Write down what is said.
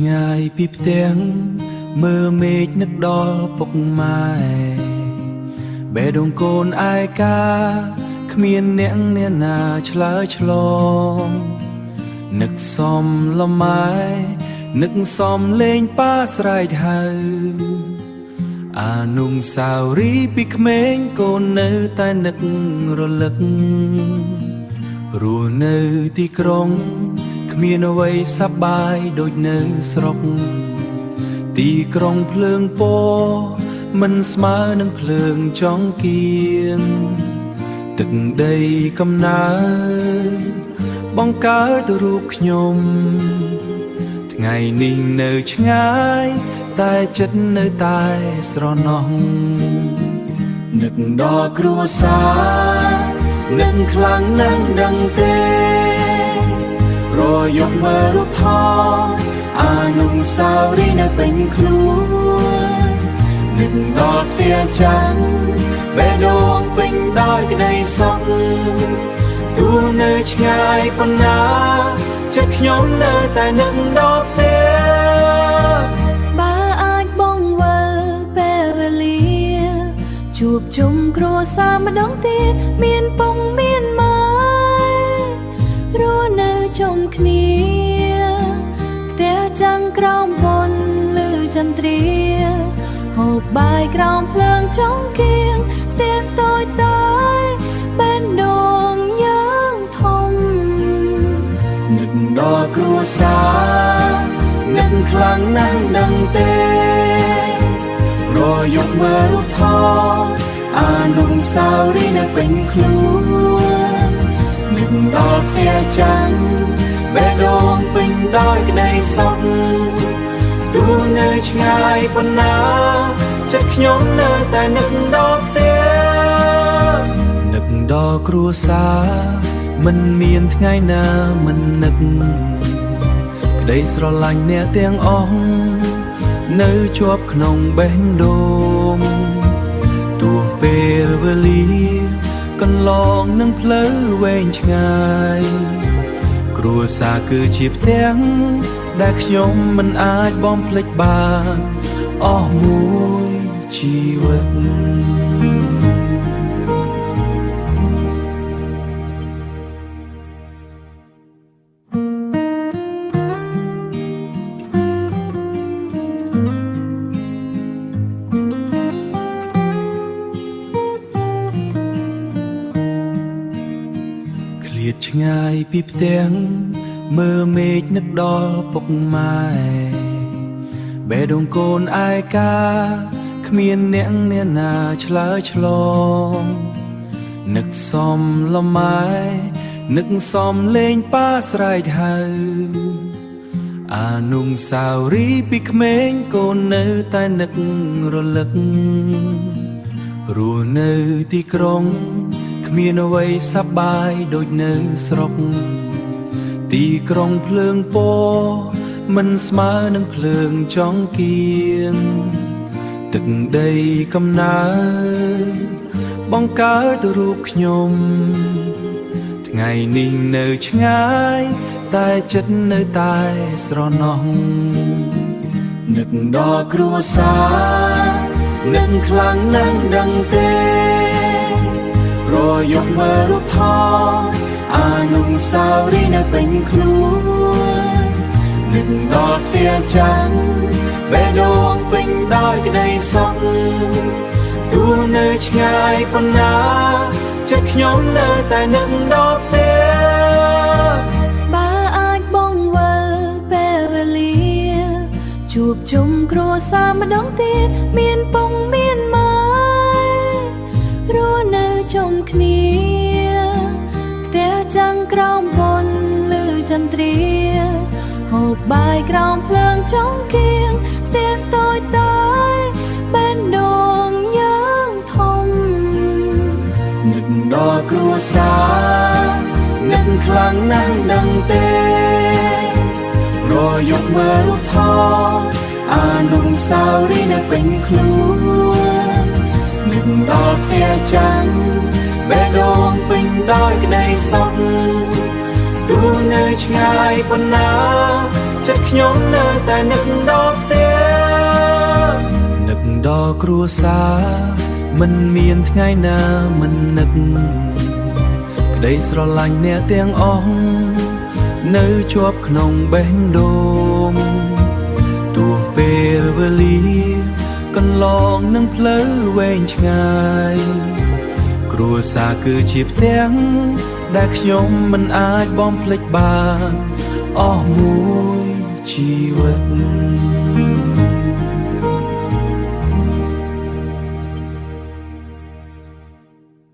ឆ្ងាយពីផ្ទាំងមើលមេឃនឹកដល់ពុកម៉ែបេះដូងកូនឯកាគ្មានអ្នកណាឆ្លើយឆ្លងនឹកសំលម៉ែនឹកសំលេងប៉ាស្រែកហៅអានុងសាវរីយ៍ពីក្មេងកូននៅតែនឹករលឹករស់នៅទីក្រុងគ្មានអ្វីសប្បាយដូចនៅស្រុកទីក្រុងភ្លើងពណ៌មិនស្មើនឹងភ្លើងចង្កៀនទឹកដីកំណើតបង្កើតរូបខ្ញុំថ្ងៃនេះនៅឆ្ងាយតែចិត្តនៅតែស្រណោះនឹកដល់គ្រួសារនឹកខ្លាំងណាស់ដឹងទេរយកមើលរូបថតអានុសាវរីយ៍នៅពេញខ្លួននឹកដល់ផ្ទះចាំងបេះដូងពេញដោយក្តីសុខទោះនៅឆ្ងាយប៉ុណ្ណាចិត្តខ្ញុំនៅតែនឹកដល់ផ្ទះបើអាចបងវិលពេលវេលាជួបជុំគ្រួសារម្ដងទៀតមានពងមានម៉ែរស់នៅជុំគ្នាផ្ទះចាំងក្រោមបុណ្យលឺចន្ទ្រាហូបបាយក្រោមភ្លើងចង្កៀងផ្ទះតូចតាចបេះដូងយើងធំនឹកដល់គ្រួសារនឹកខ្លាំងណាស់ដឹងទេរយកមើលរូបថតអានុសាវរីយ៍នៅពេញខ្លួននឹកដល់ផ្ទះចាំងបេះដូងពេញដោយក្តីសុខទោះនៅឆ្ងាយប៉ុណ្ណាចិត្តខ្ញុំនៅតែនឹកដល់ផ្ទះនឹកដល់គ្រួសារមិនមានថ្ងៃណាមិននឹកក្តីស្រឡាញ់អ្នកទាំងអស់នៅជាប់ក្នុងបេះដូងទោះពេលវេលាកន្លងនឹងផ្លូវវែងឆ្ងាយគ្រួសារគឺជាផ្ទាំងដែលខ្ញុំមិនអាចបំភ្លេចបានអស់មួយជីវិតឃ្លាតឆ្ងាយពីផ្ទាំងមើលមេឃនឹកដល់ពុកម៉ែបេះដូងកូនឯកាគ្មានអ្នកណាឆ្លើយឆ្លងនឹកសំលម៉ែនឹកសំលេងប៉ាស្រែកហៅអានុសាវរីយ៍ពីក្មេងកូននៅតែនឹករលឹករស់នៅទីក្រុងគ្មានអ្វីសប្បាយដូចនៅស្រុកទីក្រុងភ្លើងពណ៌មិនស្មើនឹងភ្លើងចង្កៀនទឹកដីកំណើតបង្កើតរូបខ្ញុំថ្ងៃនេះនៅឆ្ងាយតែចិត្តនៅតែស្រណោះនឹកដល់គ្រួសារនឹកខ្លាំងណាស់ដឹងទេរយកមើលរូបថតអានុសាវរីយ៍នៅពេញខ្លួននឹកដល់ផ្ទះចាំងបេះដូងពេញដោយក្តីសុខទោះនៅឆ្ងាយប៉ុណ្ណាចិត្តខ្ញុំនៅតែនឹកដល់ផ្ទះបើអាចបងវិលពេលវេលាជួបជុំគ្រួសារម្ដងទៀតមានពងមានម៉ែរស់នៅជុំគ្នាផ្ទះចាំងក្រោមបុណ្យលឺចន្ទ្រាហូបបាយក្រោមភ្លើងចង្កៀងផ្ទះតូចតាចបេះដូងយើងធំនឹកដល់គ្រួសារនឹកខ្លាំងណាស់ដឹងទេរយកមើលរូបថតអានុសាវរីយ៍នៅពេញខ្លួននឹកដល់ផ្ទះចាំងបេះដូងពេញដោយក្តីសុខទោះនៅឆ្ងាយប៉ុណ្ណាចិត្ត ខ្ញុំនៅតែនឹកដល់ផ្ទះនឹកដល់គ្រួសារមិនមានថ្ងៃណាមិននឹកក្តីស្រឡាញ់អ្នកទាំងអស់នៅជាប់ក្នុងបេះដូងទោះពេលវេលាកន្លងនឹងផ្លូវវែងឆ្ងាយគ្រួសារគឺជាផ្ទាំងដែលខ្ញុំមិនអាចបំភ្លេចបានអស់មួយជីវិត